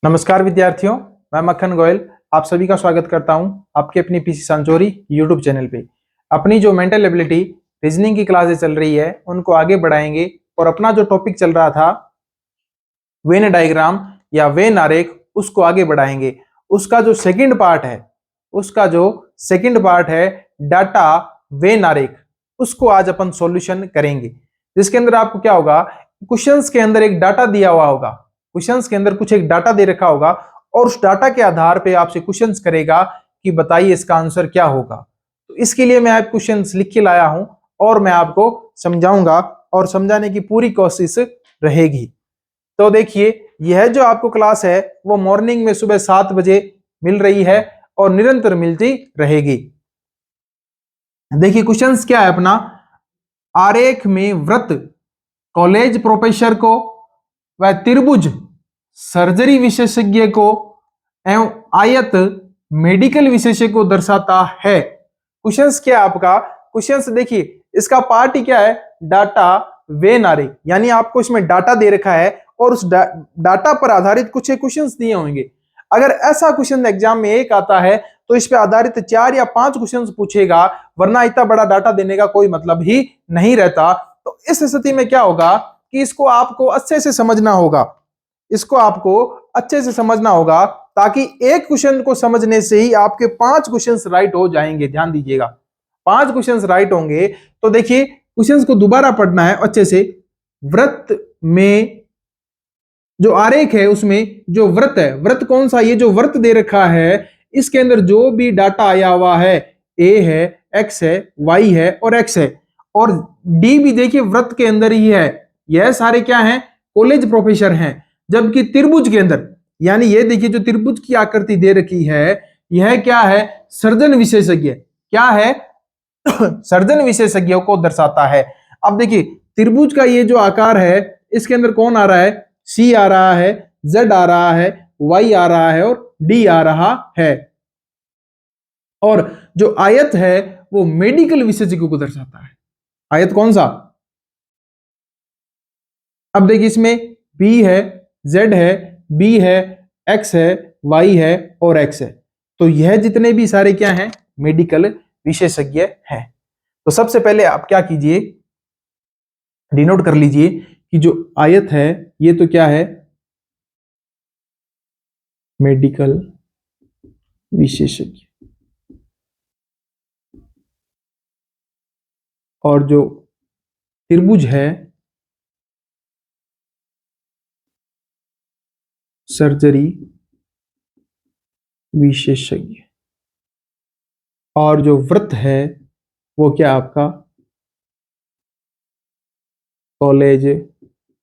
नमस्कार विद्यार्थियों, मैं मक्खन गोयल आप सभी का स्वागत करता हूं आपके अपनी पीसी सांचोरी यूट्यूब चैनल पे। अपनी जो मेंटल एबिलिटी रीजनिंग की क्लासेस चल रही है उनको आगे बढ़ाएंगे और अपना जो टॉपिक चल रहा था वेन डायग्राम या वेन आरेख उसको आगे बढ़ाएंगे। उसका जो सेकंड पार्ट है डाटा वेन आरेख, उसको आज अपन सॉल्यूशन करेंगे। जिसके अंदर आपको क्या होगा, क्वेश्चंस के अंदर एक डाटा दिया हुआ होगा, क्वेश्चंस के अंदर कुछ एक डाटा दे रखा होगा और उस डाटा के आधार पे आपसे क्वेश्चंस करेगा कि बताइए इसका आंसर क्या होगा। तो इसके लिए मैं आप क्वेश्चंस लिख के लाया हूं और मैं आपको समझाऊंगा और समझाने की पूरी कोशिश रहेगी। तो देखिए, यह जो आपको क्लास है वो मॉर्निंग में सुबह 7 बजे मिल रही है और निरंतर मिलती रहेगी। देखिए क्वेश्चंस क्या है अपना, आरेख में वृत्त कॉलेज प्रोफेसर को व त्रिभुज सर्जरी विशेषज्ञ को एवं आयत मेडिकल विशेषज्ञ को दर्शाता है। क्वेश्चंस क्या है आपका, क्वेश्चंस देखिए इसका पार्ट ही क्या है, डाटा वेन आरेख, यानी आपको इसमें डाटा दे रखा है और उस डाटा पर आधारित कुछ क्वेश्चंस दिए होंगे। अगर ऐसा क्वेश्चन एग्जाम में एक आता है तो इस पे आधारित 4 या 5 क्वेश्चंस पूछेगा, वरना इतना बड़ा डाटा देने का कोई मतलब ही नहीं रहता। तो इस स्थिति में क्या होगा कि इसको आपको अच्छे से समझना होगा, ताकि एक क्वेश्चन को समझने से ही आपके 5 क्वेश्चंस राइट हो जाएंगे। ध्यान दीजिएगा, 5 क्वेश्चंस राइट होंगे। तो देखिए क्वेश्चंस को दोबारा पढ़ना है अच्छे से। वृत्त में जो आरेख है उसमें जो वृत्त है, वृत्त कौन सा, ये जो वृत्त दे रखा है इसके अंदर जो भी डाटा आया हुआ है, ए है, एक्स है, वाई है और एक्स है, और डी भी देखिए वृत्त के अंदर ही है। यह सारे क्या हैं, कॉलेज प्रोफेसर हैं। जबकि त्रिभुज के अंदर, यानी ये देखिए जो त्रिभुज की आकृति दे रखी है यह क्या है, सर्जन विशेषज्ञ। क्या है सर्जन विशेषज्ञों को दर्शाता है। अब देखिए त्रिभुज का ये जो आकार है इसके अंदर कौन आ रहा है, सी आ रहा है, जेड आ रहा है, वाई आ रहा है और डी आ रहा है। और जो आयत है वो मेडिकल विशेषज्ञ को दर्शाता है। आयत कौन सा, अब देखिए इसमें बी है, जेड है, बी है, एक्स है, वाई है और एक्स है। तो यह जितने भी सारे क्या हैं, मेडिकल विशेषज्ञ हैं। तो सबसे पहले आप क्या कीजिए, डिनोट कर लीजिए कि जो आयत है ये तो क्या है, मेडिकल विशेषज्ञ, और जो त्रिभुज है सर्जरी विशेषज्ञ, और जो वृत्त है वो क्या आपका कॉलेज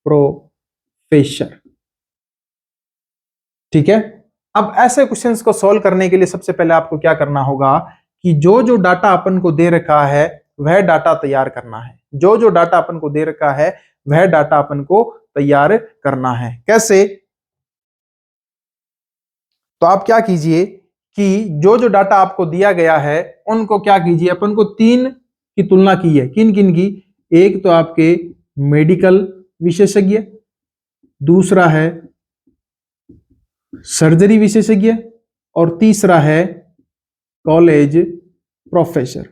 प्रोफेसर। ठीक है। अब ऐसे क्वेश्चंस को सॉल्व करने के लिए सबसे पहले आपको क्या करना होगा कि जो जो डाटा अपन को दे रखा है वह डाटा तैयार करना है। जो जो डाटा अपन को दे रखा है वह डाटा अपन को तैयार करना है। कैसे, तो आप क्या कीजिए कि जो जो डाटा आपको दिया गया है उनको क्या कीजिए, अपन को 3 की तुलना की है। किन किन की, एक तो आपके मेडिकल विशेषज्ञ, दूसरा है सर्जरी विशेषज्ञ और तीसरा है कॉलेज प्रोफेसर।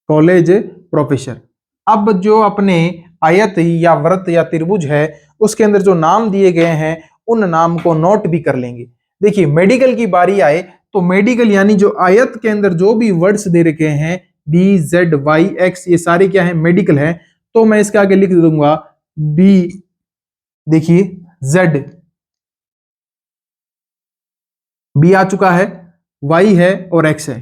College professor. अब जो अपने आयत या वृत्त या त्रिभुज है उसके अंदर जो नाम दिए गए हैं उन नाम को नोट भी कर लेंगे। देखिए मेडिकल की बारी आए तो मेडिकल यानी जो आयत के अंदर जो भी वर्ड्स दे रखे हैं बी, जेड, वाई, एक्स, ये सारे क्या है, मेडिकल है। तो मैं इसके आगे लिख दूंगा बी, देखिए जेड, बी आ चुका है, वाई है और एक्स है,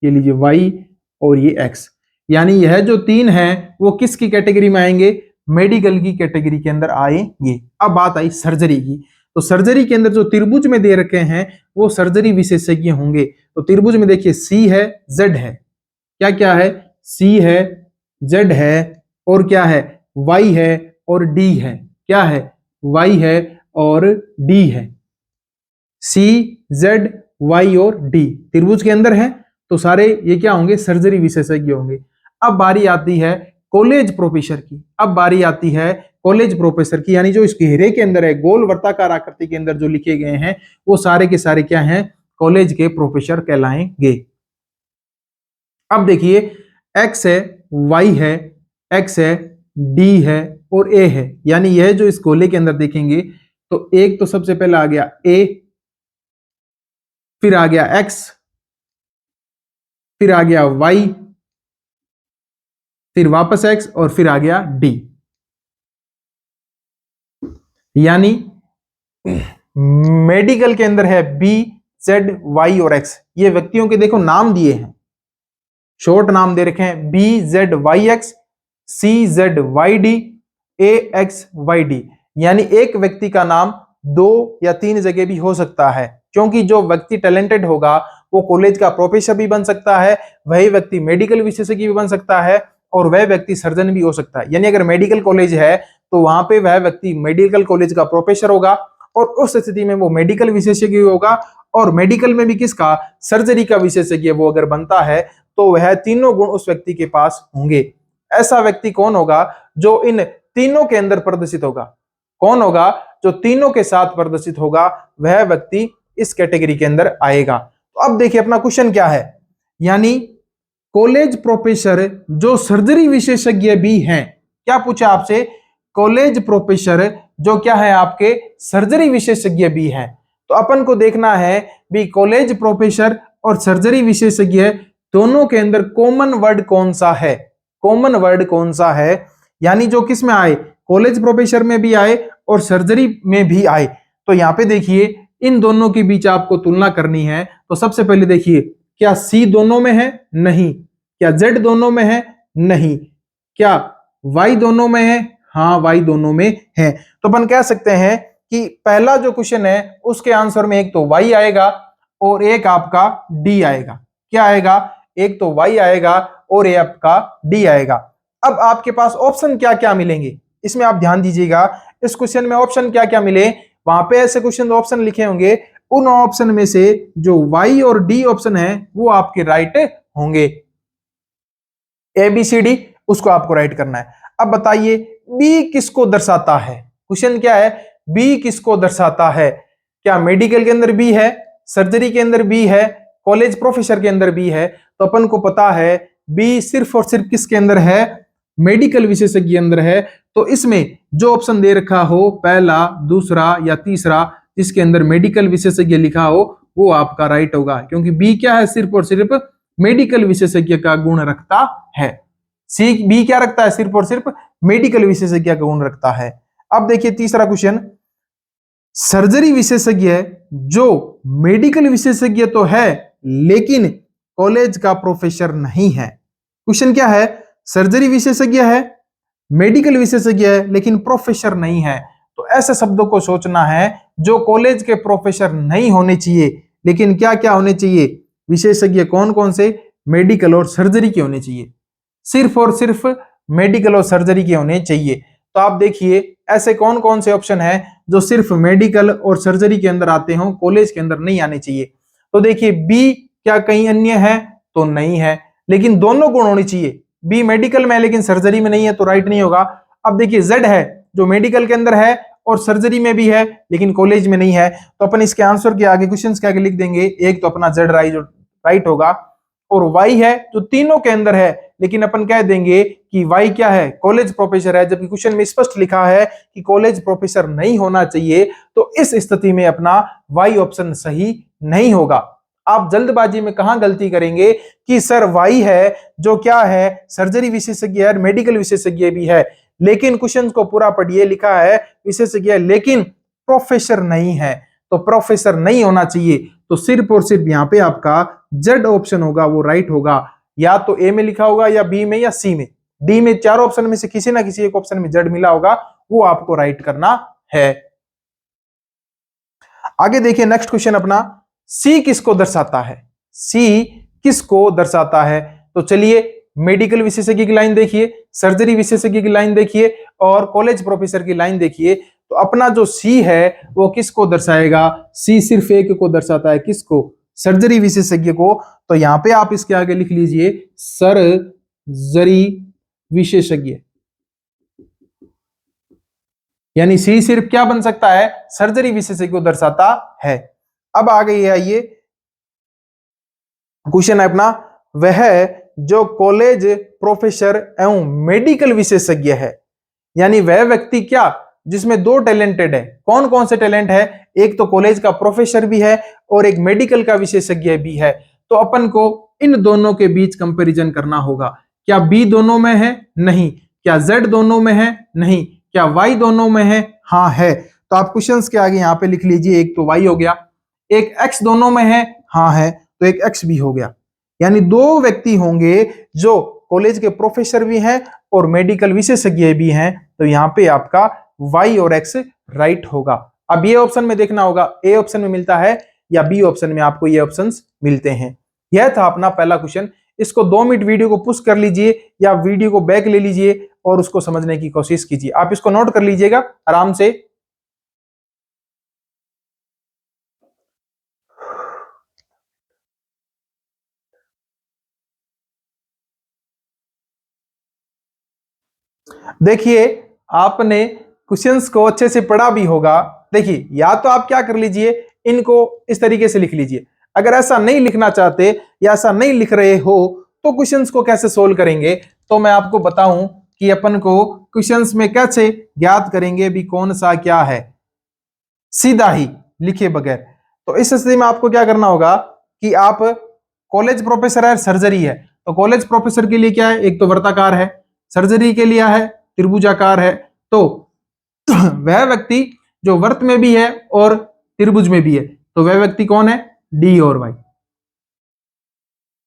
ये लीजिए वाई और ये एक्स। यानी यह जो 3 है वो किसकी कैटेगरी में आएंगे, मेडिकल की कैटेगरी के अंदर आएंगे। अब बात आई सर्जरी की, तो सर्जरी के अंदर जो त्रिभुज में दे रखे हैं वो सर्जरी विशेषज्ञ होंगे। तो त्रिभुज में देखिए सी है, जेड है, क्या क्या है, सी है, जेड है और क्या है, वाई है और डी है। क्या है, वाई है और डी है। सी, जेड, वाई और डी त्रिभुज के अंदर है, तो सारे ये क्या होंगे, सर्जरी विशेषज्ञ होंगे। अब बारी आती है कॉलेज प्रोफेसर की, अब बारी आती है कॉलेज प्रोफेसर की, यानी जो इस घेरे के अंदर है, गोल वर्ताकार आकृति के अंदर जो लिखे गए हैं वो सारे के सारे क्या हैं, कॉलेज के प्रोफेसर कहलाएंगे। अब देखिए एक्स है, वाई है, एक्स है, डी है और ए है, यानी यह जो इस गोले के अंदर देखेंगे तो एक तो सबसे पहला आ गया ए, फिर आ गया एक्स, फिर आ गया वाई, फिर वापस एक्स और फिर आ गया डी। यानी मेडिकल के अंदर है बी, जेड, वाई और एक्स। ये व्यक्तियों के देखो नाम दिए हैं, शॉर्ट नाम दे रखे हैं, बी जेड वाई एक्स, सी जेड वाई डी, ए एक्स वाई डी। यानी एक व्यक्ति का नाम 2 या 3 जगह भी हो सकता है, क्योंकि जो व्यक्ति टैलेंटेड होगा वो कॉलेज का प्रोफेसर भी बन सकता है, वही व्यक्ति मेडिकल विशेषज्ञ भी बन सकता है और वह व्यक्ति सर्जन भी हो सकता है। यानी अगर मेडिकल कॉलेज है तो वहां पे वह व्यक्ति मेडिकल कॉलेज का प्रोफेसर होगा और उस स्थिति में वो मेडिकल विशेषज्ञ होगा, और मेडिकल में भी किसका, सर्जरी का विशेषज्ञ वो अगर बनता है तो वह तीनों गुण उस व्यक्ति के पास होंगे। ऐसा व्यक्ति कौन होगा जो इन तीनों के अंदर प्रदर्शित होगा, कौन होगा जो तीनों के साथ प्रदर्शित होगा, वह व्यक्ति इस कैटेगरी के अंदर आएगा। तो अब देखिए अपना क्वेश्चन क्या है, यानी कॉलेज प्रोफेसर जो सर्जरी विशेषज्ञ भी हैं। क्या पूछा आपसे, कॉलेज प्रोफेसर जो क्या है आपके सर्जरी विशेषज्ञ भी हैं। तो अपन को देखना है भी कॉलेज प्रोफेसर और सर्जरी विशेषज्ञ दोनों के अंदर कॉमन वर्ड कौन सा है, कॉमन वर्ड कौन सा है, यानी जो किस में आए, कॉलेज प्रोफेसर में भी आए और सर्जरी में भी आए। तो यहाँ पे देखिए इन दोनों के बीच आपको तुलना करनी है। तो सबसे पहले देखिए, क्या सी दोनों में है, नहीं। क्या जेड दोनों में है, नहीं। क्या वाई दोनों में है, हाँ वाई दोनों में है। तो अपन कह सकते हैं कि पहला जो क्वेश्चन है उसके आंसर में एक तो वाई आएगा और एक आपका डी आएगा। क्या आएगा, एक तो वाई आएगा और एक आपका डी आएगा। अब आपके पास ऑप्शन क्या क्या मिलेंगे, इसमें आप ध्यान दीजिएगा, इस क्वेश्चन में ऑप्शन क्या क्या मिले, वहां पे ऐसे क्वेश्चन ऑप्शन लिखे होंगे, उन ऑप्शन में से जो वाई और डी ऑप्शन है वो आपके राइट होंगे। ए बी सी डी उसको आपको राइट करना है। अब बताइए बी किसको दर्शाता है, क्वेश्चन क्या है, बी किसको दर्शाता है। क्या मेडिकल के अंदर बी है, सर्जरी के अंदर बी है, कॉलेज प्रोफेसर के अंदर बी है। तो अपन को पता है बी सिर्फ और सिर्फ किसके अंदर है, मेडिकल विशेषज्ञ अंदर है। तो इसमें जो ऑप्शन दे रखा हो, पहला, दूसरा या तीसरा, जिसके अंदर मेडिकल विशेषज्ञ लिखा हो वो आपका राइट होगा, क्योंकि बी क्या है, सिर्फ और सिर्फ मेडिकल विशेषज्ञ का गुण रखता है। सी बी क्या रखता है, सिर्फ और सिर्फ मेडिकल विशेषज्ञ का गुण रखता है। अब देखिए तीसरा क्वेश्चन, सर्जरी विशेषज्ञ जो मेडिकल विशेषज्ञ तो है लेकिन कॉलेज का प्रोफेसर नहीं है। क्वेश्चन क्या है, सर्जरी विशेषज्ञ है, मेडिकल विशेषज्ञ है लेकिन प्रोफेसर नहीं है। तो ऐसे शब्दों को सोचना है जो कॉलेज के प्रोफेसर नहीं होने चाहिए, लेकिन क्या क्या होने चाहिए, विशेषज्ञ कौन कौन से, मेडिकल और सर्जरी के होने चाहिए, सिर्फ और सिर्फ मेडिकल और सर्जरी के होने चाहिए। तो आप देखिए ऐसे कौन कौन से ऑप्शन है जो सिर्फ मेडिकल और सर्जरी के अंदर आते हो, कॉलेज के अंदर नहीं आने चाहिए। तो देखिए बी क्या कहीं अन्य है, तो नहीं है, लेकिन दोनों गुण होने चाहिए, बी मेडिकल में है लेकिन सर्जरी में नहीं है तो राइट नहीं होगा। अब देखिए जेड है जो मेडिकल के अंदर है और सर्जरी में भी है लेकिन कॉलेज में नहीं है। तो अपन इसके आंसर के आगे क्वेश्चन के आगे लिख देंगे, एक तो अपना जेड राइट होगा, और वाई है जो तीनों के अंदर है लेकिन अपन कह देंगे कि वाई क्या है, कॉलेज प्रोफेसर है, जबकि क्वेश्चन में स्पष्ट लिखा है कि कॉलेज प्रोफेसर नहीं होना चाहिए। तो इस स्थिति में अपना वाई ऑप्शन सही नहीं होगा। आप जल्दबाजी में कहां गलती करेंगे कि सर वाई है जो क्या है, सर्जरी विशेषज्ञ है, मेडिकल विशेषज्ञ भी है, लेकिन क्वेश्चन को पूरा पढ़िए, लिखा है विशेषज्ञ लेकिन प्रोफेसर नहीं है, तो प्रोफेसर नहीं होना चाहिए। तो सिर्फ और सिर्फ यहाँ पे आपका जेड ऑप्शन होगा वो राइट होगा, या तो ए में लिखा होगा या बी में या सी में, डी में, चार ऑप्शन में से किसी ना किसी एक ऑप्शन में जेड मिला होगा, वो आपको राइट करना है। आगे देखिए नेक्स्ट क्वेश्चन अपना, सी किसको दर्शाता है, सी किसको दर्शाता है। तो चलिए मेडिकल विशेषज्ञ की लाइन देखिए, सर्जरी विशेषज्ञ की लाइन देखिए और कॉलेज प्रोफेसर की लाइन देखिए। तो अपना जो सी है वो किसको दर्शाएगा, सी सिर्फ एक को दर्शाता है, किसको, सर्जरी विशेषज्ञ को। तो यहां पे आप इसके आगे लिख लीजिए सर्जरी विशेषज्ञ। यानी सी सिर्फ क्या बन सकता है, सर्जरी विशेषज्ञ को दर्शाता है। अब आ गई है ये क्वेश्चन है अपना, वह जो कॉलेज प्रोफेसर एवं मेडिकल विशेषज्ञ है, यानी वह व्यक्ति क्या जिसमें दो टैलेंटेड है। कौन कौन से टैलेंट है, एक तो कॉलेज का प्रोफेसर भी है और एक मेडिकल का विशेषज्ञ भी है। तो अपन को इन दोनों के बीच कंपैरिजन करना होगा। क्या बी दोनों में है, नहीं। क्या जेड दोनों में है, नहीं। क्या वाई दोनों में है, हाँ है। तो आप क्वेश्चंस के आगे यहाँ पे लिख लीजिए, एक तो वाई हो गया, एक एक्स दोनों में है, हाँ है, तो एक एक्स भी हो गया। यानी दो व्यक्ति होंगे जो कॉलेज के प्रोफेसर भी हैं और मेडिकल विशेषज्ञ भी हैं, तो यहाँ पे आपका वाई और एक्स राइट होगा। अब ये ऑप्शन में देखना होगा ए ऑप्शन में मिलता है या बी ऑप्शन में आपको ये ऑप्शंस मिलते हैं। यह था अपना पहला क्वेश्चन। इसको 2 मिनट वीडियो को पुश कर लीजिए या वीडियो को बैक ले लीजिए और उसको समझने की कोशिश कीजिए। आप इसको नोट कर लीजिएगा आराम से। देखिए आपने क्वेश्चंस को अच्छे से पढ़ा भी होगा। देखिए या तो आप क्या कर लीजिए, इनको इस तरीके से लिख लीजिए। अगर ऐसा नहीं लिखना चाहते या ऐसा नहीं लिख रहे हो तो क्वेश्चंस को कैसे सोल्व करेंगे, तो मैं आपको बताऊं कि अपन को क्वेश्चंस में कैसे ज्ञात करेंगे भी कौन सा क्या है, सीधा ही लिखे बगैर। तो इस स्थिति में आपको क्या करना होगा कि आप कॉलेज प्रोफेसर है, सर्जरी है, तो कॉलेज प्रोफेसर के लिए क्या है, एक तो वर्ताकार है, सर्जरी के लिए है त्रिभुजाकार है। तो वह व्यक्ति जो वर्त में भी है और त्रिभुज में भी है, तो वह व्यक्ति कौन है, डी और वाई।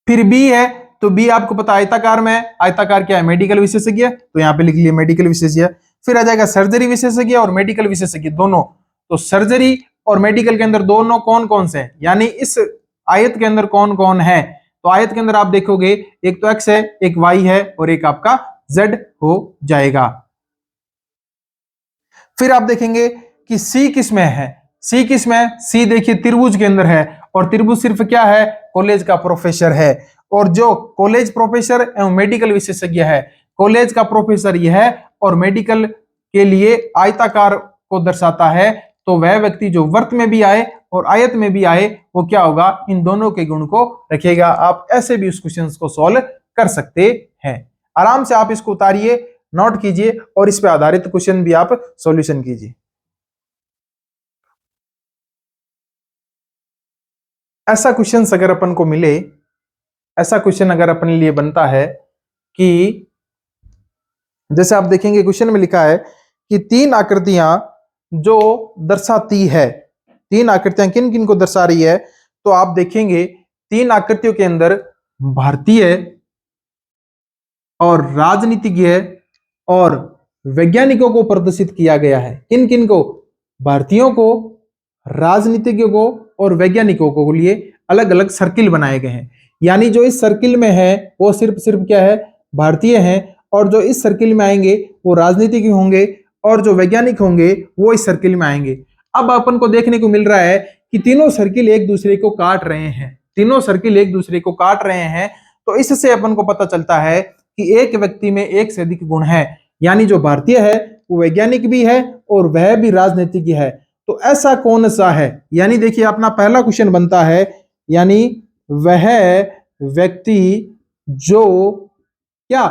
फिर बी है, तो बी आपको पता आयताकार में है, आयताकार क्या है, मेडिकल विशेषज्ञ, तो यहां पे लिख लिए मेडिकल विशेषज्ञ। फिर आ जाएगा सर्जरी विशेषज्ञ और मेडिकल विशेषज्ञ दोनों। तो सर्जरी और मेडिकल के अंदर दोनों कौन कौन से हैं, यानी इस आयत के अंदर कौन कौन है। तो आयत के अंदर आप देखोगे एक तो एक्स है, एक वाई है और एक आपका जेड हो जाएगा। फिर आप देखेंगे कि सी किस में है, सी किस में, सी देखिए त्रिभुज के अंदर है और त्रिभुज सिर्फ क्या है, कॉलेज का प्रोफेसर है। और जो कॉलेज प्रोफेसर एवं मेडिकल विशेषज्ञ है, कॉलेज का प्रोफेसर यह है और मेडिकल के लिए आयताकार को दर्शाता है। तो वह व्यक्ति जो वर्त में भी आए और आयत में भी आए वो क्या होगा, इन दोनों के गुण को रखेगा। आप ऐसे भी उस क्वेश्चन को सॉल्व कर सकते हैं। आराम से आप इसको उतारिए, नोट कीजिए और इस पे आधारित क्वेश्चन भी आप सॉल्यूशन कीजिए। ऐसा क्वेश्चन अगर अपन को मिले, ऐसा क्वेश्चन अगर अपने लिए बनता है कि जैसे आप देखेंगे क्वेश्चन में लिखा है कि 3 आकृतियां जो दर्शाती है, 3 आकृतियां किन किन को दर्शा रही है, तो आप देखेंगे 3 आकृतियों के अंदर भारतीय और राजनीतिज्ञ और वैज्ञानिकों को प्रदर्शित किया गया है। किन किन को, भारतीयों को, राजनीतिज्ञों को और वैज्ञानिकों को लिए अलग अलग सर्किल बनाए गए हैं। यानी जो इस सर्किल में है वो सिर्फ क्या है, भारतीय हैं, और जो इस सर्किल में आएंगे वो राजनीतिज्ञ होंगे और जो वैज्ञानिक होंगे वो इस सर्किल में आएंगे। अब अपन को देखने को मिल रहा है कि तीनों सर्किल एक दूसरे को काट रहे हैं, तीनों सर्किल एक दूसरे को काट रहे हैं। तो इससे अपन को पता चलता है कि एक व्यक्ति में एक से अधिक गुण है, यानी जो भारतीय है वो वैज्ञानिक भी है और वह भी राजनीतिज्ञ है। तो ऐसा कौन सा है, यानी देखिए अपना पहला क्वेश्चन बनता है, यानी वह व्यक्ति जो क्या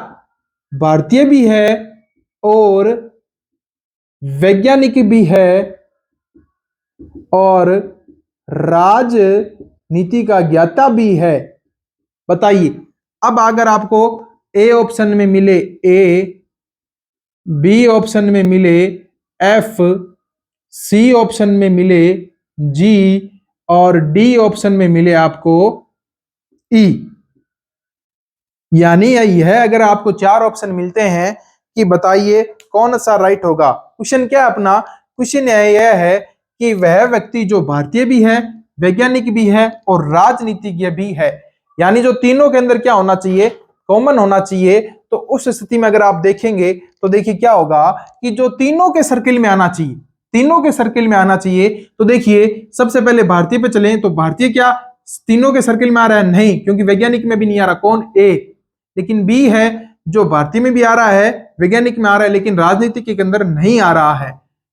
भारतीय भी है और वैज्ञानिक भी है और राजनीति का ज्ञाता भी है। बताइए, अब अगर आपको ए ऑप्शन में मिले ए, बी ऑप्शन में मिले एफ, सी ऑप्शन में मिले जी और डी ऑप्शन में मिले आपको ई, यानी यह अगर आपको 4 ऑप्शन मिलते हैं कि बताइए कौन सा राइट होगा। क्वेश्चन क्या है अपना, क्वेश्चन यह है कि वह व्यक्ति जो भारतीय भी है, वैज्ञानिक भी है और राजनीतिज्ञ भी है, यानी जो तीनों के अंदर क्या होना चाहिए, कॉमन होना चाहिए। तो उस स्थिति में अगर आप देखेंगे तो देखिए क्या होगा कि जो तीनों के सर्किल में आना चाहिए, तीनों के सर्किल में आना चाहिए। तो देखिए सबसे पहले भारतीय पे चलें, तो भारतीय क्या तीनों के सर्किल में आ रहा है, नहीं, क्योंकि वैज्ञानिक में भी नहीं आ रहा, कौन, ए। लेकिन बी है जो भारतीय में भी आ रहा है, वैज्ञानिक में आ रहा है, लेकिन राजनीति के अंदर नहीं आ रहा है।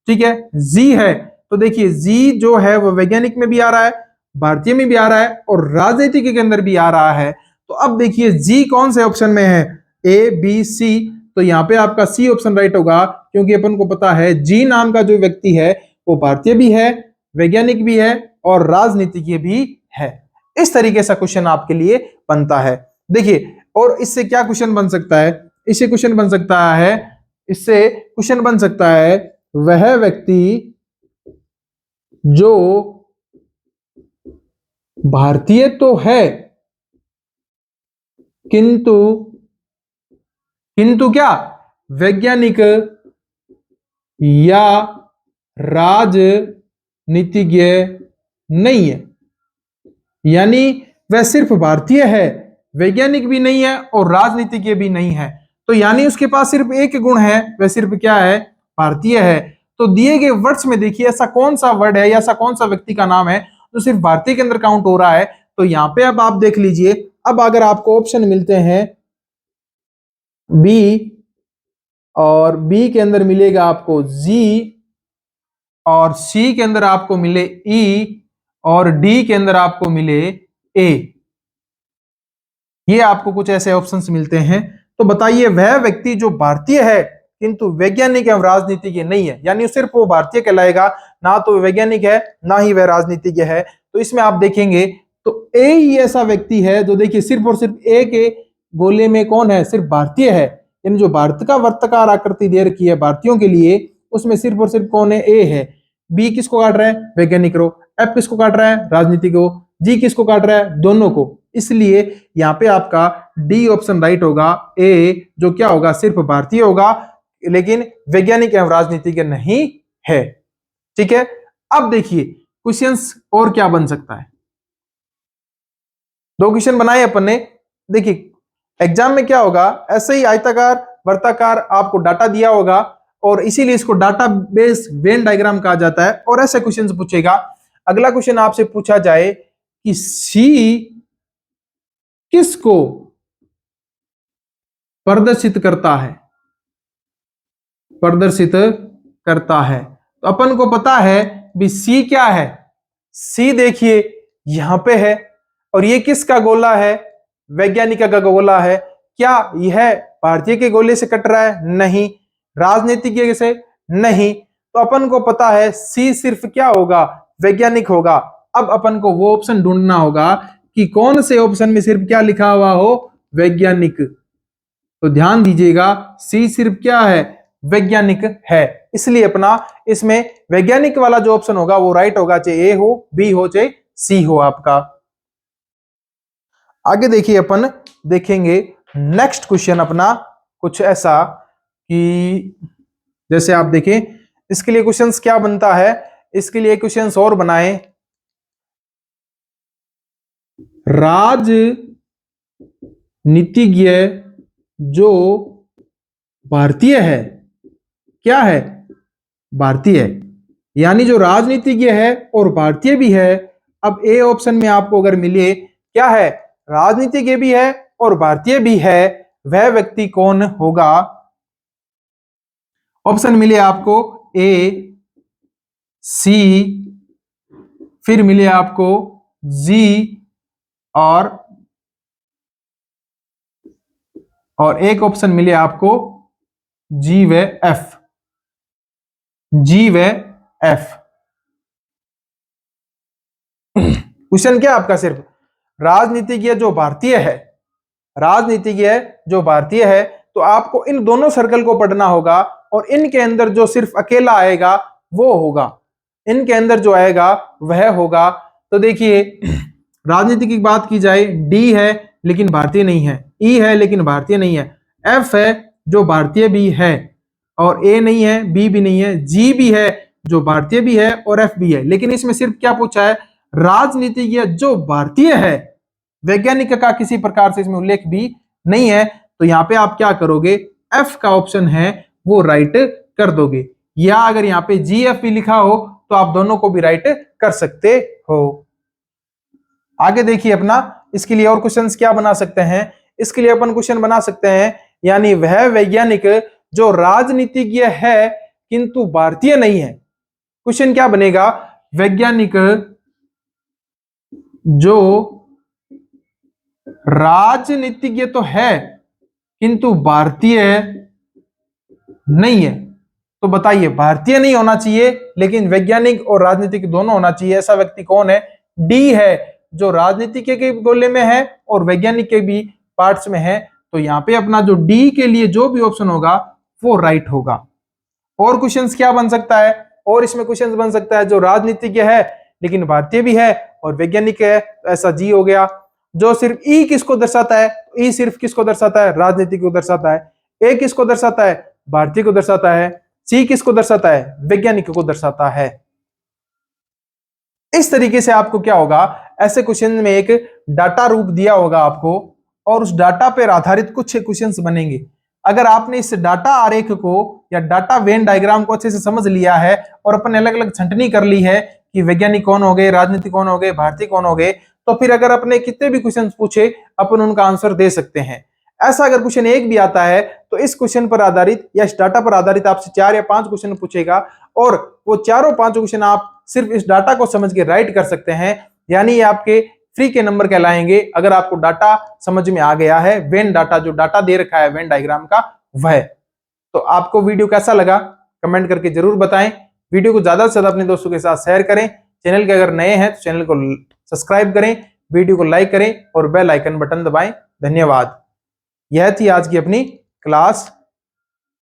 ठीक है, जी है, तो देखिए जी जो है वो वैज्ञानिक में भी आ रहा है, भारतीय में भी आ रहा है और राजनीति के अंदर भी आ रहा है। तो अब देखिए जी कौन से ऑप्शन में है, ए बी सी, तो यहाँ पे आपका सी ऑप्शन राइट होगा, क्योंकि अपन को पता है जी नाम का जो व्यक्ति है वो भारतीय भी है, वैज्ञानिक भी है और राजनीतिज्ञ भी है। इस तरीके से क्वेश्चन आपके लिए बनता है। देखिए, और इससे क्या क्वेश्चन बन सकता है, इससे क्वेश्चन बन सकता है, इससे क्वेश्चन बन सकता है वह व्यक्ति जो भारतीय तो है किंतु किंतु क्या वैज्ञानिक या राजनीतिज्ञ नहीं है, यानी वह सिर्फ भारतीय है, वैज्ञानिक भी नहीं है और राजनीतिज्ञ भी नहीं है। तो यानी उसके पास सिर्फ एक गुण है, वह सिर्फ क्या है, भारतीय है। तो दिए गए वर्ड्स में देखिए ऐसा कौन सा वर्ड है या ऐसा कौन सा व्यक्ति का नाम है जो सिर्फ भारतीय के अंदर काउंट हो रहा है। तो यहाँ पे अब आप देख लीजिए, अब अगर आपको ऑप्शन मिलते हैं बी, और बी के अंदर मिलेगा आपको जी, और सी के अंदर आपको मिले ई, और डी के अंदर आपको मिले ए, ये आपको कुछ ऐसे ऑप्शंस मिलते हैं। तो बताइए वह व्यक्ति जो भारतीय है किंतु वैज्ञानिक एवं राजनीतिज्ञ नहीं है, यानी सिर्फ वो भारतीय कहलाएगा, ना तो वैज्ञानिक है ना ही वह राजनीतिज्ञ है। तो इसमें आप देखेंगे तो ए ही ऐसा व्यक्ति है जो देखिए सिर्फ और सिर्फ ए के गोले में कौन है, सिर्फ भारतीय है, यानी जो भारत का वर्तकार आकृति दे रखी है भारतीयों के लिए उसमें सिर्फ और सिर्फ कौन है, ए है। बी किसको काट रहा है, वैज्ञानिक को। एफ किसको काट रहा है, राजनीति को। जी किसको काट रहा है, दोनों को। इसलिए यहाँ पे आपका डी ऑप्शन राइट होगा, ए जो क्या होगा, सिर्फ भारतीय होगा लेकिन वैज्ञानिक एवं राजनीतिज्ञ नहीं है। ठीक है, अब देखिए क्वेश्चंस और क्या बन सकता है। दो क्वेश्चन बनाए अपन ने। देखिए एग्जाम में क्या होगा, ऐसे ही आयताकार वर्ताकार आपको डाटा दिया होगा और इसीलिए इसको डाटा बेस वेन डायग्राम कहा जाता है, और ऐसे क्वेश्चन पूछेगा। अगला क्वेश्चन आपसे पूछा जाए कि सी किसको प्रदर्शित करता है, प्रदर्शित करता है। तो अपन को पता है भी सी क्या है, सी देखिए यहां पे है, और ये किसका गोला है, वैज्ञानिक का गोला है। क्या यह भारतीय के गोले से कट रहा है, नहीं। राजनीतिज्ञ से, नहीं। तो अपन को पता है सी सिर्फ क्या होगा, वैज्ञानिक होगा। अब अपन को वो ऑप्शन ढूंढना होगा कि कौन से ऑप्शन में सिर्फ क्या लिखा हुआ हो, वैज्ञानिक। तो ध्यान दीजिएगा सी सिर्फ क्या है, वैज्ञानिक है, इसलिए अपना इसमें वैज्ञानिक वाला जो ऑप्शन होगा वो राइट होगा, चाहे ए हो, बी हो, चाहे सी हो आपका। आगे देखिए अपन देखेंगे नेक्स्ट क्वेश्चन अपना कुछ ऐसा कि जैसे आप देखें इसके लिए क्वेश्चंस क्या बनता है, इसके लिए क्वेश्चंस और बनाए। राजनीतिज्ञ जो भारतीय है, क्या है, भारतीय है, यानी जो राजनीतिज्ञ है और भारतीय भी है। अब ए ऑप्शन में आपको अगर मिले क्या है, राजनीतिज्ञ भी है और भारतीय भी है, वह व्यक्ति कौन होगा। ऑप्शन मिले आपको ए, सी, फिर मिले आपको जी, और एक ऑप्शन मिले आपको जी व एफ, जी व एफ। क्वेश्चन क्या आपका, सिर्फ राजनीतिज्ञ जो भारतीय है, राजनीतिज्ञ जो भारतीय है, तो आपको इन दोनों सर्कल को पढ़ना होगा और इनके अंदर जो सिर्फ अकेला आएगा वो होगा, इनके अंदर जो आएगा वह होगा। तो देखिए राजनीति की बात की जाए, डी है लेकिन भारतीय नहीं है, ई है लेकिन भारतीय नहीं है, एफ है जो भारतीय भी है और ए नहीं है, बी भी नहीं है, जी भी है जो भारतीय भी है और एफ भी है। लेकिन इसमें सिर्फ क्या पूछा है, राजनीतिज्ञ जो भारतीय है, वैज्ञानिक का किसी प्रकार से इसमें उल्लेख भी नहीं है। तो यहाँ पे आप क्या करोगे, एफ का ऑप्शन है वो राइट कर दोगे, या अगर यहाँ पे जी एफ भी लिखा हो तो आप दोनों को भी राइट कर सकते हो। आगे देखिए अपना इसके लिए और क्वेश्चंस क्या बना सकते हैं, इसके लिए अपन क्वेश्चन बना सकते हैं, यानी वह वैज्ञानिक जो राजनीतिज्ञ है किंतु भारतीय नहीं है। क्वेश्चन क्या बनेगा, वैज्ञानिक जो राजनीतिज्ञ तो है किंतु भारतीय नहीं है। तो बताइए, भारतीय नहीं होना चाहिए लेकिन वैज्ञानिक और राजनीतिक दोनों होना चाहिए, ऐसा व्यक्ति कौन है? डी है, जो राजनीति के गोले में है और वैज्ञानिक के भी पार्ट्स में है। तो यहाँ पे अपना जो डी के लिए जो भी ऑप्शन होगा वो राइट होगा। और क्वेश्चंस क्या बन सकता है? और इसमें क्वेश्चंस बन सकता है जो राजनीतिज्ञ है लेकिन भारतीय भी है और वैज्ञानिक है, तो ऐसा जी हो गया। जो सिर्फ ई किसको दर्शाता है? ई सिर्फ किसको दर्शाता है? राजनीति को दर्शाता है। ए किसको दर्शाता है? भारतीय को दर्शाता है। सी किसको दर्शाता है? वैज्ञानिक को दर्शाता है। इस तरीके से आपको क्या होगा, ऐसे क्वेश्चन में एक डाटा रूप दिया होगा आपको और उस डाटा पर आधारित कुछ क्वेश्चंस बनेंगे। अगर आपने इस डाटा आरेख को या डाटा वेन डायग्राम को अच्छे से समझ लिया है और अपन अलग अलग छंटनी कर ली है कि वैज्ञानिक कौन हो गए, राजनीति कौन हो गए, भारतीय कौन हो गए, तो फिर अगर अपने कितने भी क्वेश्चन पूछे अपन उनका आंसर दे सकते हैं। ऐसा अगर क्वेश्चन एक भी आता है तो इस क्वेश्चन पर आधारित या इस डाटा पर आधारित आपसे 4 या 5 क्वेश्चन पूछेगा और वो चारों 5 क्वेश्चन आप सिर्फ इस डाटा को समझ के राइट कर सकते हैं। यानी ये आपके फ्री के नंबर कहलाएंगे अगर आपको डाटा समझ में आ गया है। वेन डाटा जो डाटा दे रखा है वेन डायग्राम का वह। तो आपको वीडियो कैसा लगा कमेंट करके जरूर बताएं। वीडियो को ज्यादा से ज्यादा अपने दोस्तों के साथ शेयर करें। चैनल के अगर नए हैं तो चैनल को सब्सक्राइब करें, वीडियो को लाइक करें और बेल आइकन बटन दबाएं। धन्यवाद। यह थी आज की अपनी क्लास।